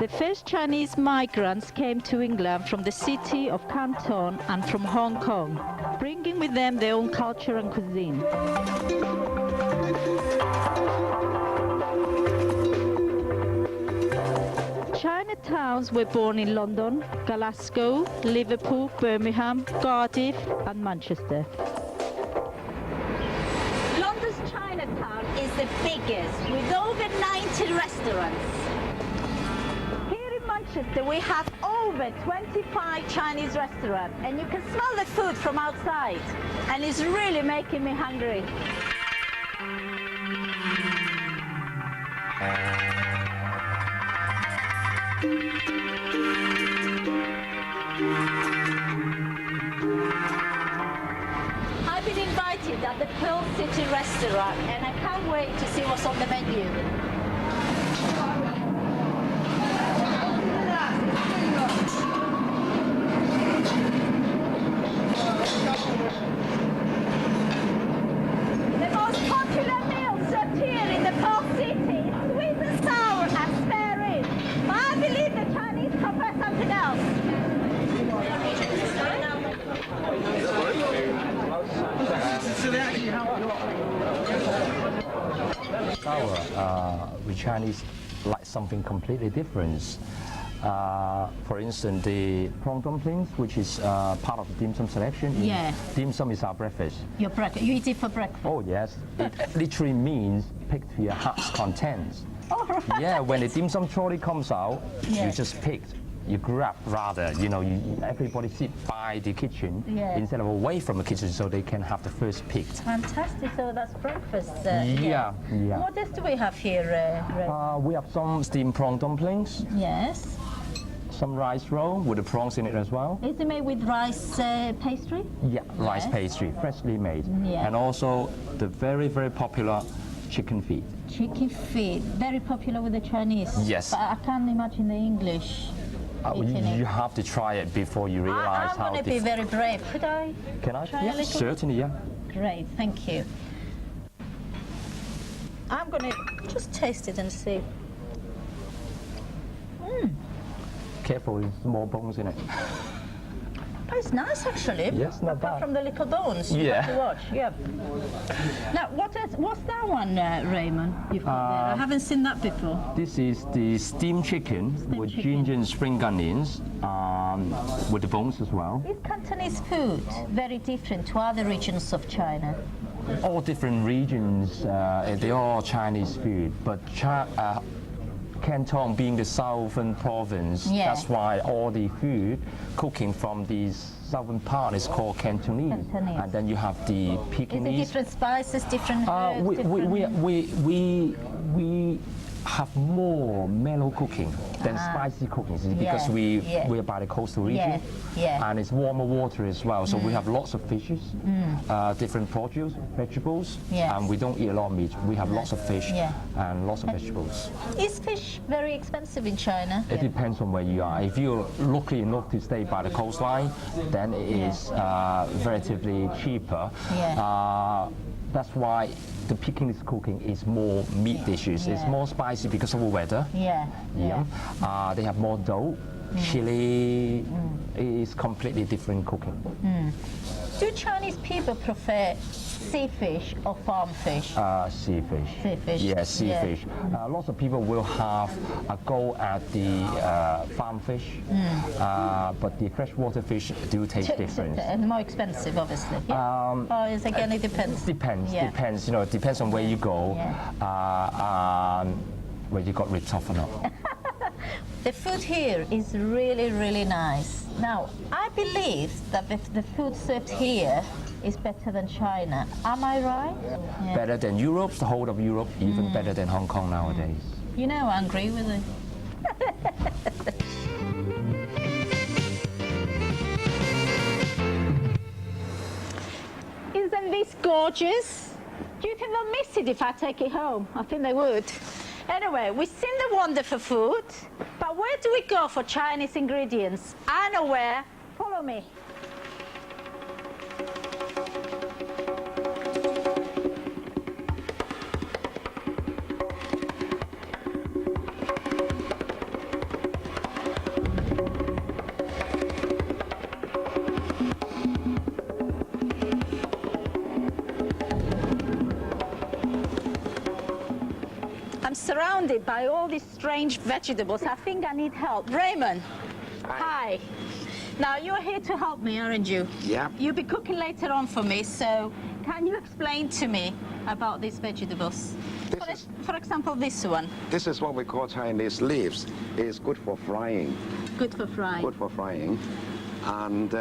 The first Chinese migrants came to England from the city of Canton and from Hong Kong, bringing with them their own culture and cuisine. Chinatowns were born in London, Glasgow, Liverpool, Birmingham, Cardiff and Manchester. London's Chinatown is the biggest, with over 90 restaurants. Here in Manchester we have over 25 Chinese restaurants, and you can smell the food from outside, and it's really making me hungry. I've been invited at the Pearl City restaurant and I can't wait to see what's on the menu. The most popular meal served here in the Pearl City is sweet and sour and spare ribs. But I believe the Chinese prefer something else. We Chinese like something completely different. For instance, the prawn dumplings, which is part of the dim sum selection. Yeah. Dim sum is our breakfast. Your breakfast. You eat it for breakfast. Oh yes, it literally means pick to your heart's contents. Oh, right. Yeah, when the dim sum trolley comes out, Yeah. you just pick. You grab rather, you know, everybody sit by the kitchen Yeah. instead of away from the kitchen so they can have the first pick. Fantastic. So that's breakfast. Yeah. What else do we have here, Ray? We have some steamed prawn dumplings, Yes. some rice roll with the prawns in it as well. Is it made with rice pastry? Yeah, rice Yes. pastry, freshly made. Yeah. And also the very, very popular chicken feet. Chicken feet. Very popular with the Chinese. Yes. But I can't imagine the English. eating You it. have to try it before you realize I'm how going to be very brave. Could I? Can I? try a Yeah, little? certainly, yeah. Great, thank you. I'm going to just taste it and see. Careful, there's small bones in it. Oh, it's nice actually. Yes, not Apart bad. from the little bones. You Yeah. have to watch. Yeah. Now, what's that one, Raymond? You've got there? I haven't seen that before. This is the steamed chicken with chicken. ginger and spring onions, with the bones as well. Is Cantonese food very different to other regions of China? All different regions, they're all Chinese food, but Canton being the southern province, Yeah. that's why all the food cooking from the southern part is called Cantonese. Cantonese. And then you have the Is it Pekingese. different spices, different herbs? We have more mellow cooking than spicy cooking because yeah. we're by the coastal region, yeah. and it's warmer water as well. So we have lots of fishes, different produce, vegetables, Yes. and we don't eat a lot of meat. We have lots of fish Yeah. and lots of vegetables. Is fish very expensive in China? It depends on where you are. If you're lucky enough to stay by the coastline, then it is relatively cheaper. Yeah. That's why the Pekingese cooking is more meat dishes. It's Yeah. more spicy because of the weather. Yeah. They have more dough, chili. It is completely different cooking. Do Chinese people prefer sea fish or farm fish? Sea fish. Sea fish, Yes, sea yeah. fish. Lots of people will have a go at the farm fish, but the freshwater fish do taste different. And more expensive, obviously. Yeah. It depends. Depends. Yeah. Depends. You know, it depends on where you go, where you got ripped off or not. The food here is really, really nice. Now, I believe that the food served here is better than China. Am I right? Yeah. Better than Europe, the whole of Europe, even better than Hong Kong nowadays. You know, I agree with it. Isn't this gorgeous? Do you think they'll miss it if I take it home? I think they would. Anyway, we've seen the wonderful food, but where do we go for Chinese ingredients? I know where. Follow me. surrounded by all these strange vegetables. I think I need help. Raymond. Hi. Now, you're here to help me, aren't you? Yeah. You'll be cooking later on for me, so can you explain to me about these vegetables? For example, this one. This is what we call Chinese leaves. It's good for frying. Good for frying. Good for frying. And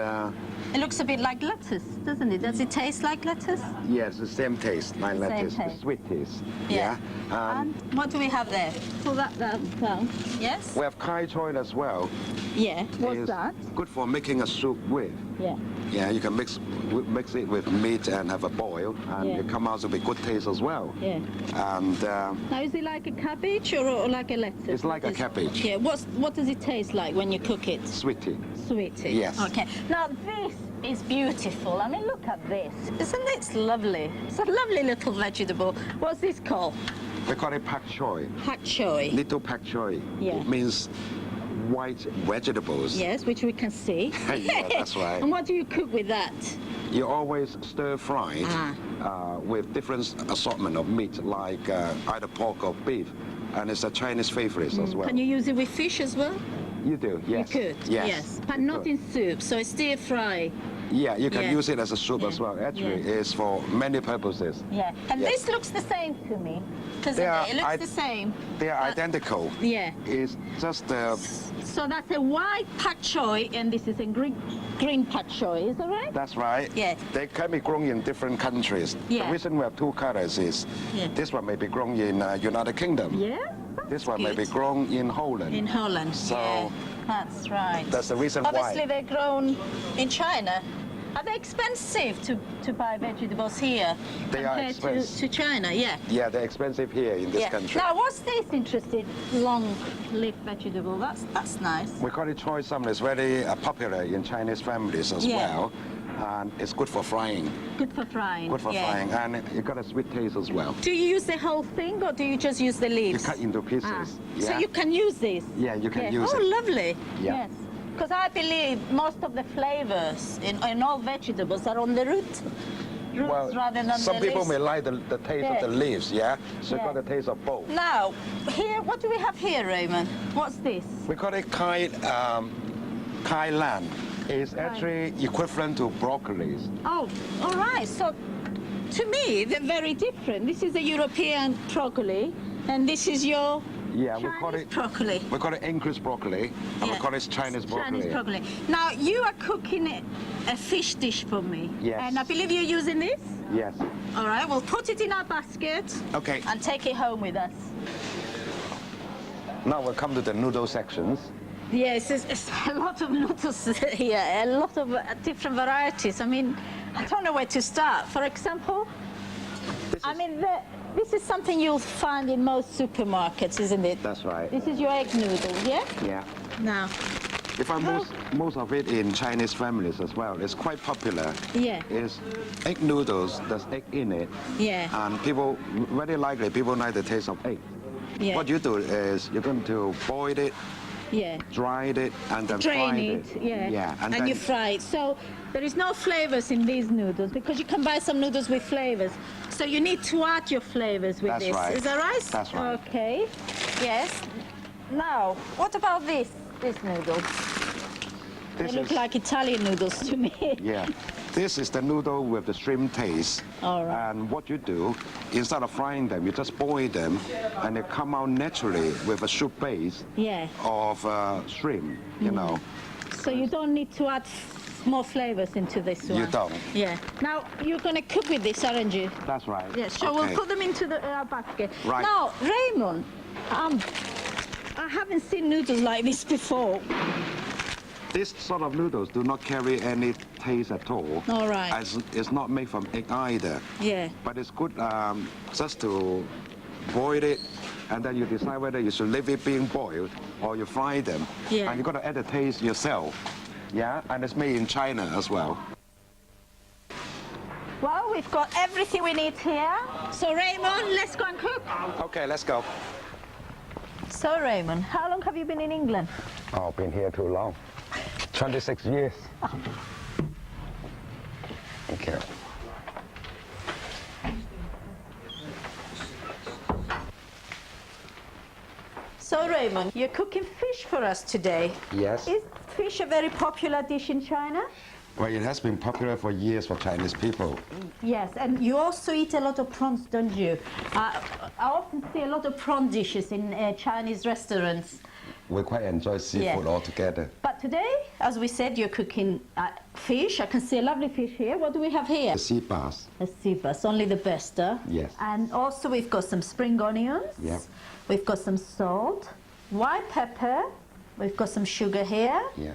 It looks a bit like lettuce, doesn't it? Does it taste like lettuce? yes, the same taste, like Same lettuce, taste. sweet taste. Yeah. Yeah. And what do we have there? Pull that down. Yes? We have kai choy as well. Yeah. What's It's that? good for making a soup with. Yeah. Yeah, you can mix it with meat and have a boil, and Yeah. it comes out to be good taste as well. Yeah. And Now, is it like a cabbage or like a lettuce? It's like a Is- cabbage. Yeah. What does it taste like when you cook it? sweetie. Sweetie. Yes. Okay. Now, this is beautiful. I mean, look at this. Isn't it lovely? It's a lovely little vegetable. What's this called? We call it pak choy. Pak choy. Little pak choy. Yeah. It means white vegetables. Yes, which we can see. Yeah, that's right. And what do you cook with that? You always stir fry it Ah. with different assortment of meat, like either pork or beef, and it's a Chinese favorite as well. Can you use it with fish as well? You do, yes. You could. Yes. But you not could. in soup. So it's stir fry. Yeah, you can Yeah. use it as a soup as well. Actually, Yeah. it's for many purposes. Yeah. And Yeah. this looks the same to me. Doesn't They are it? It looks I- the same. They are identical. Yeah. It's just So that's a white pak choy, and this is a green pak choy. Is that right? that's right. Yeah. They can be grown in different countries. Yeah. The reason we have two colors is Yeah. this one may be grown in United Kingdom. Yeah. This one may be good. grown in Holland. In Holland. So- yeah, that's right. That's the reason Obviously, why. they're grown in China. Are they expensive to buy vegetables here They are compared expensive. to China? Yeah. Yeah, they're expensive here in this Yeah. country. Now, what's this interesting long-leaf vegetable? That's nice. We call it choy sum. It's very popular in Chinese families as Yeah. well. And it's good for frying. Good for frying. Good for yeah. frying. And it got a sweet taste as well. Do you use the whole thing, or do you just use the You leaves? cut into Ah. pieces. So Yeah. you can use this? Yeah, you can use oh, it. lovely. Yeah. Yes. Because I believe most of the flavors in all vegetables are on the roots rather than some the people leaves. may like the taste of the Yeah. leaves, yeah? So Yeah. it got the taste of both. Now, here, what do we have here, Raymond? What's this? We call it kai lan. It's actually equivalent to broccoli. Oh, all right. So, to me, they're very different. This is a European broccoli, and this is your Yeah, Chinese broccoli. we call it English broccoli, and we Yeah. call it Chinese broccoli. Chinese broccoli. Now, you are cooking a fish dish for me. Yes. And I believe you're using this? Yes. All right, we'll put it in our basket Okay. and take it home with us. Now we'll come to the noodle sections. Yes, it's a lot of noodles here, a lot of different varieties. I mean, I don't know where to start. For example, this is something you'll find in most supermarkets, isn't it? That's right. This is your egg noodle, yeah? Yeah. Now, We find most of it in Chinese families as well. It's quite popular. yeah, It's egg noodles, there's egg in it. yeah, And people, very likely, people like the taste of egg. yeah, What you do is you're going to boil it, yeah. dry it, and then Drain fry it, yeah. Yeah, And then you fry it. So there is no flavors in these noodles because you can buy some noodles with flavors. So you need to add your flavors with That's this. right. Is that right? That's right. Okay. Yes. Now, what about this noodle? this They look is, like Italian noodles to me. yeah. This is the noodle with the shrimp taste. All right. And what you do, instead of frying them, you just boil them, and they come out naturally with a soup base Yeah. of shrimp, you know. So you don't need to add more flavors into this one. You don't. Yeah. Now, you're going to cook with this, aren't you? That's right. Yeah, so Okay. we'll put them into our basket. Right. Now, Raymond, I haven't seen noodles like this before. This sort of noodles do not carry any taste at all. All right. As it's not made from egg either. Yeah. But it's good just to boil it, and then you decide whether you should leave it being boiled or you fry them. Yeah. And you got to add the taste yourself. Yeah, and it's made in China as well. Well, we've got everything we need here. So, Raymond, let's go and cook. Okay, let's go. So, Raymond, how long have you been in England? Oh, been here too long. 26 years. Okay. So Raymond, you're cooking fish for us today. Yes. Is fish a very popular dish in China? Well, it has been popular for years for Chinese people. Yes, and you also eat a lot of prawns, don't you? I often see a lot of prawn dishes in Chinese restaurants. We quite enjoy seafood Yeah. altogether. But today, as we said, you're cooking fish. I can see a lovely fish here. What do we have here? The sea bass. A sea bass, only the best, huh? Yes. And also we've got some spring onions. Yep. We've got some salt, white pepper. We've got some sugar here, Yeah.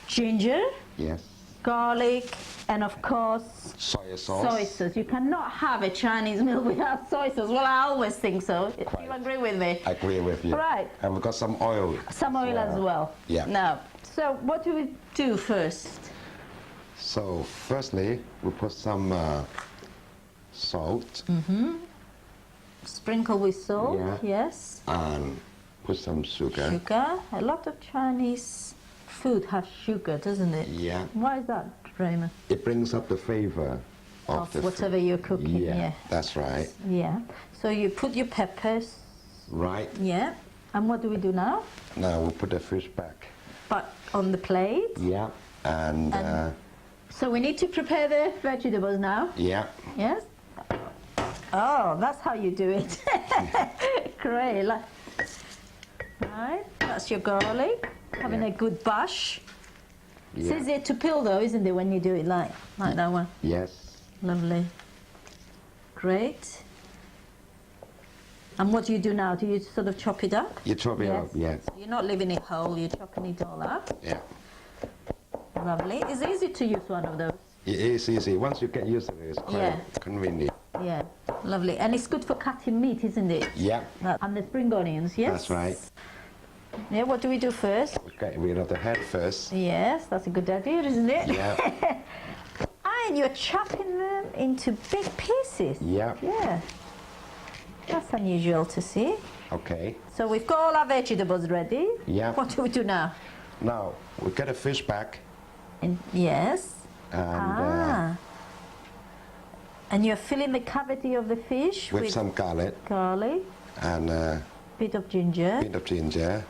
ginger, Yes. garlic, and of course, Soy sauce. soy sauce. You cannot have a Chinese meal without soy sauce. Well, I always think so. Quite. You agree with me? I agree with you. Right. And we've got some oil. Some oil as well. Yeah. Now, so what do we do first? So, firstly, we put some salt Sprinkle with salt, Yeah. yes. and put some sugar. Sugar. A lot of Chinese food has sugar, doesn't it? Yeah. Why is that, Raymond? It brings up the flavor of the whatever food. you're cooking. Yeah, Yeah. that's right. Yeah. So you put your peppers. Right. Yeah. And what do we do now? Now we'll put the fish back. But on the plate. Yeah. And So we need to prepare the vegetables now. yeah. Yes. Oh, that's how you do it. Great. Right. That's your garlic. Having Yeah. a good bash. It's Yeah. easier to peel though, isn't it, when you do it like that one? Yes. Lovely. Great. And what do you do now? Do you sort of chop it up? You chop it up. Yes. You're not leaving it whole, you're chopping it all up. Yeah. Lovely. It's easy to use one of those. It is easy. Once you get used to it, it's quite Yeah. convenient. Yeah. Lovely. And it's good for cutting meat, isn't it? Yeah. And the spring onions, yes? That's right. Yeah, what do we do first? We get rid of the head first. Yes, that's a good idea, isn't it? Yeah. And you're chopping them into big pieces. Yeah. Yeah. That's unusual to see. Okay. So we've got all our vegetables ready. Yeah. What do we do now? Now we get the fish back Yes. and And you're filling the cavity of the fish with some garlic garlic, and bit of ginger, bit of ginger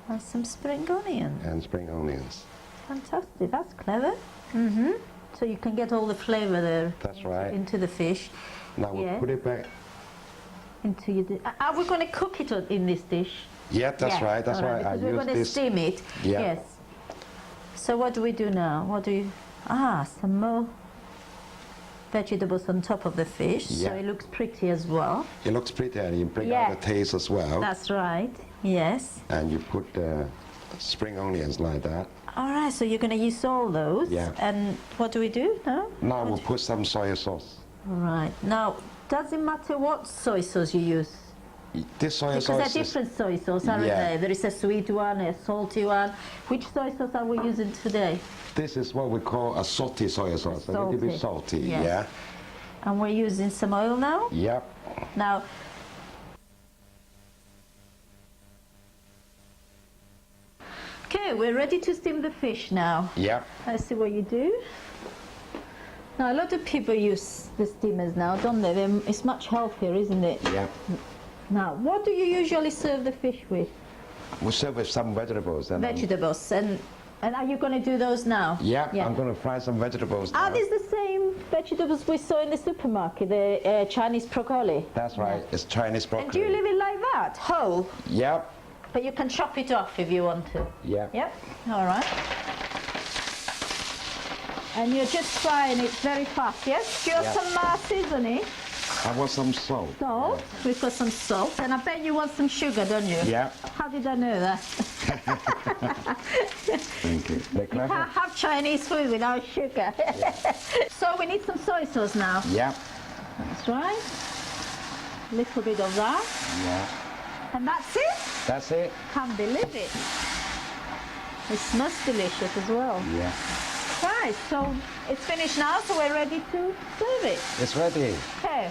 and some spring onion. and spring onions. Fantastic. That's clever. So you can get all the flavour there. That's right. Into the fish. Now we'll Yeah. put it back. Into your. Are we going to cook it in this dish? Yeah, that's Yeah, right. That's all right. I Because we're use going to this. steam it. Yeah. Yes. So what do we do now? What do you? Some more vegetables on top of the fish, so Yeah. it looks pretty as well. It looks pretty and you bring Yeah. out the taste as well. That's right. Yes. And you put the spring onions like that. All right. So you're going to use all those. Yeah. And what do we do now? Now we'll put some soy sauce. All right. Now, does it matter what soy sauce you use? This soy Because there are sauce is, different soy sauce, aren't Yeah. there? There is a sweet one, a salty one. Which soy sauce are we using today? this is what we call a salty soy sauce. A little bit salty. Yes. Yeah. And we're using some oil now. Yep. Now, okay, we're ready to steam the fish now. Yep. Let's see what you do. Now, a lot of people use the steamers now, don't they? It's much healthier, isn't it? Yep. Now, what do you usually serve the fish with? We serve with some vegetables. And Vegetables. And are you going to do those now? Yeah, I'm going to fry some vegetables now. Are these the same vegetables we saw in the supermarket, the Chinese broccoli? That's right. It's Chinese broccoli. And do you leave it like that, whole? Yep. But you can chop it off if you want to. Yep. Yep, all right. And you're just frying it very fast, yes? Do you want Yeah. some seasoning? I want some salt. Salt. We've got some salt. And I bet you want some sugar, don't you? Yeah. How did I know that? Thank you. They're You clever. can't have Chinese food without sugar. So we need some soy sauce now. Yep. That's right. Little bit of that. Yeah. And that's it. That's it. Can't believe it. It smells delicious as well. Yeah. Right, so it's finished now, so we're ready to serve it. It's ready. Okay.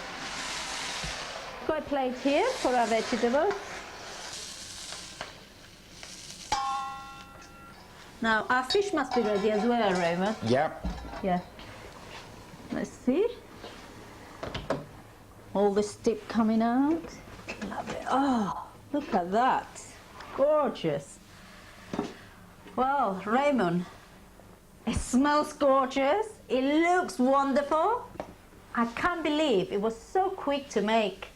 Got a plate here for our vegetables. Now, our fish must be ready as well, Raymond. Yep. Yeah. Let's see. All the steam coming out. Love it. Oh, look at that. gorgeous. Well, Raymond, it smells gorgeous. It looks wonderful. I can't believe it was so quick to make.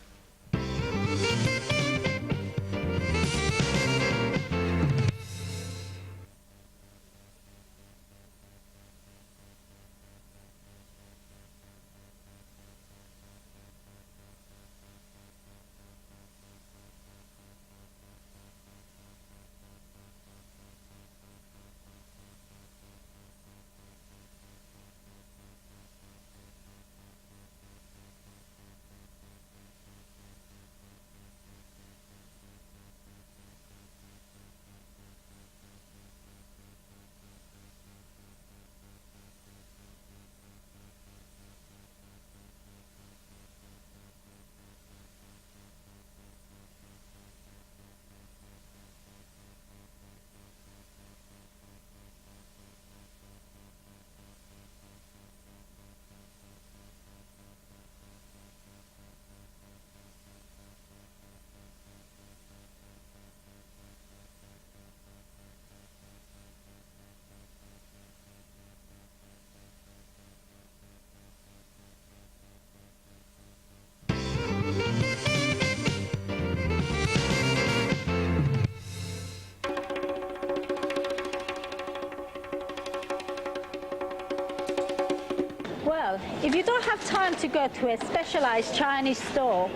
Well, if you don't have time to go to a specialized Chinese store,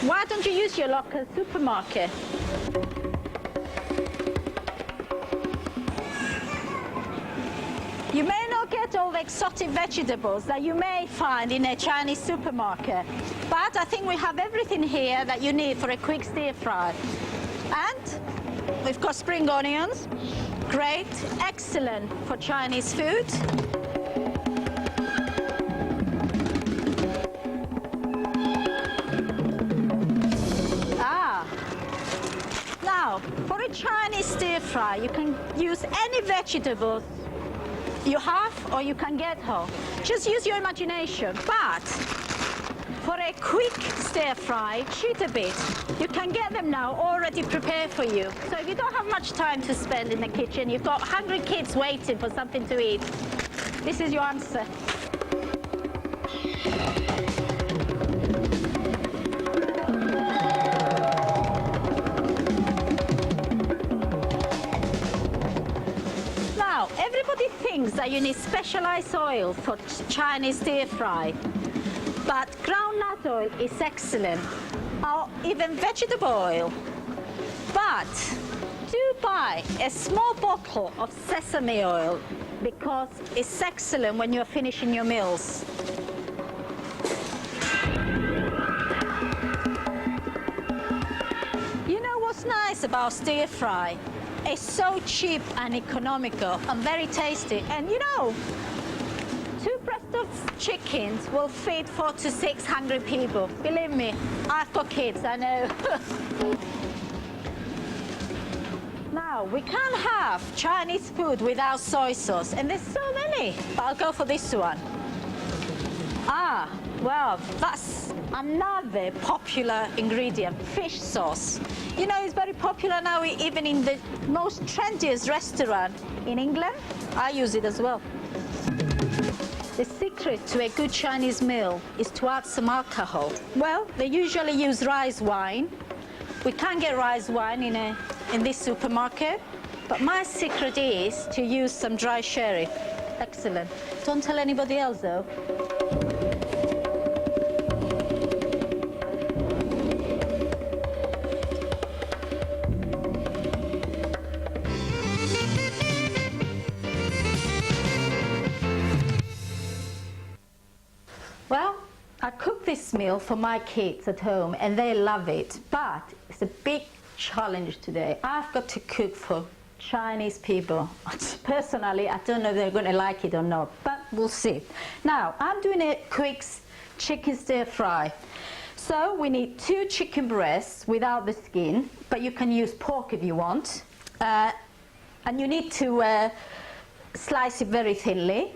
why don't you use your local supermarket? You may not get all the exotic vegetables that you may find in a Chinese supermarket, but I think we have everything here that you need for a quick stir fry. And we've got spring onions, great, excellent for Chinese food. Now, for a Chinese stir fry, you can use any vegetables you have or you can get home. Just use your imagination. But for a quick stir fry, cheat a bit. You can get them now already prepared for you. So if you don't have much time to spend in the kitchen, you've got hungry kids waiting for something to eat, this is your answer. Everybody thinks that you need specialized oil for Chinese stir fry, but groundnut oil is excellent, or even vegetable oil. But do buy a small bottle of sesame oil because it's excellent when you're finishing your meals. You know what's nice about stir fry? It's so cheap and economical and very tasty. And you know, 2 breasts of chickens will feed 400 to 600 people. Believe me, I've got kids, I know. Now, we can't have Chinese food without soy sauce, and there's so many, but I'll go for this one. Well, that's another popular ingredient, fish sauce. You know, it's very popular now even in the most trendiest restaurant in England. I use it as well. The secret to a good Chinese meal is to add some alcohol. Well, they usually use rice wine. We can't get rice wine in this supermarket, but my secret is to use some dry sherry. Excellent. Don't tell anybody else, though. Well, I cooked this meal for my kids at home and they love it, but it's a big challenge today. I've got to cook for Chinese people. Personally, I don't know if they're going to like it or not, but we'll see. Now, I'm doing a quick chicken stir fry. So we need 2 chicken breasts without the skin, but you can use pork if you want. And you need to slice it very thinly.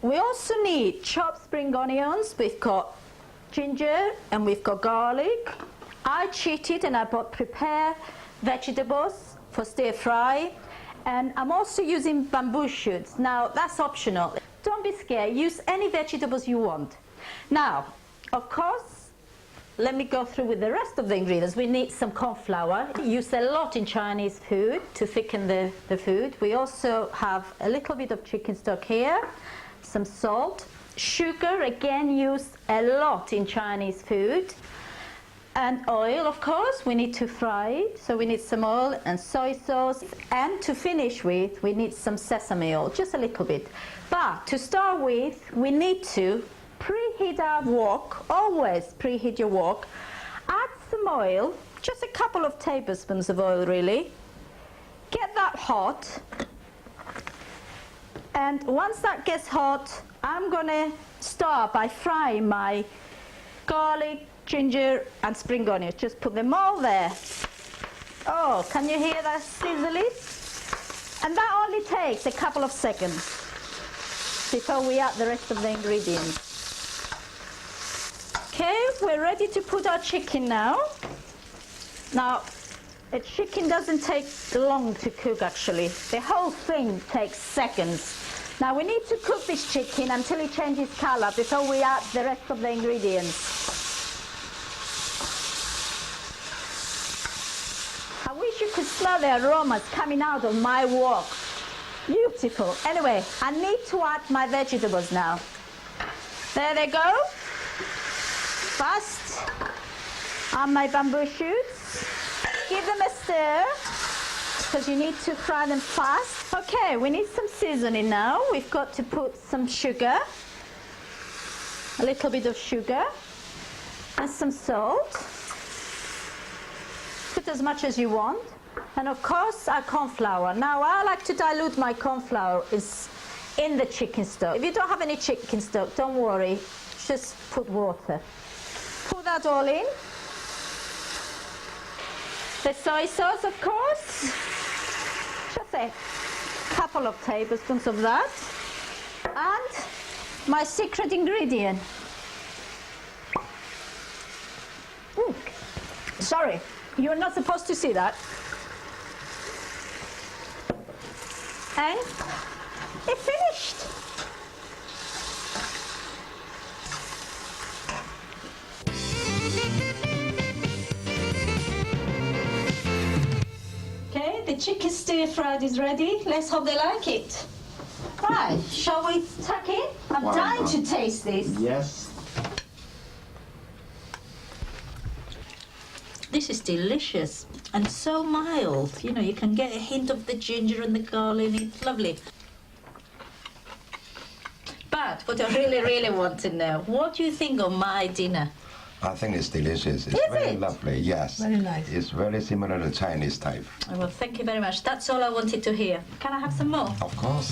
We also need chopped spring onions. We've got ginger and we've got garlic. I cheated and I bought prepared vegetables. for stir fry. And I'm also using bamboo shoots. Now, that's optional. Don't be scared. Use any vegetables you want. Now, of course, let me go through with the rest of the ingredients. We need some corn flour. Use a lot in Chinese food to thicken the food. We also have a little bit of chicken stock here, some salt, sugar, again used a lot in Chinese food, and oil, of course. We need to fry it, so we need some oil and soy sauce. And to finish with, we need some sesame oil, just a little bit. But to start with, we need to preheat our wok. Always preheat your wok. Add some oil, just a couple of tablespoons of oil really. Get that hot. And once that gets hot, I'm gonna start by frying my garlic, ginger and spring onions. Just put them all there. Oh, can you hear that sizzling? And that only takes a couple of seconds before we add the rest of the ingredients. Okay, we're ready to put our chicken now. Now, the chicken doesn't take long to cook actually. The whole thing takes seconds. Now we need to cook this chicken until it changes color before we add the rest of the ingredients. I wish you could smell the aromas coming out of my wok. Beautiful. Anyway, I need to add my vegetables now. There they go. First, add my bamboo shoots. Give them a stir, because you need to fry them fast. Okay, we need some seasoning now. We've got to put some sugar, a little bit of sugar, and some salt. Put as much as you want. And of course, our corn flour. Now, I like to dilute my corn flour in the chicken stock. If you don't have any chicken stock, don't worry. Just put water. Put that all in. The soy sauce, of course. Just a couple of tablespoons of that. And my secret ingredient. Ooh, sorry, you're not supposed to see that. And it's finished. Okay, the chicken stir fried is ready. Let's hope they like it. Right, shall we tuck in? I'm dying to taste this. Yes. This is delicious and so mild. You know, you can get a hint of the ginger and the garlic. It's lovely. But what I really, really want to know, what do you think of my dinner? I think it's delicious. It's very lovely, yes. Very nice. It's very similar to Chinese type. Well, thank you very much. That's all I wanted to hear. Can I have some more? Of course.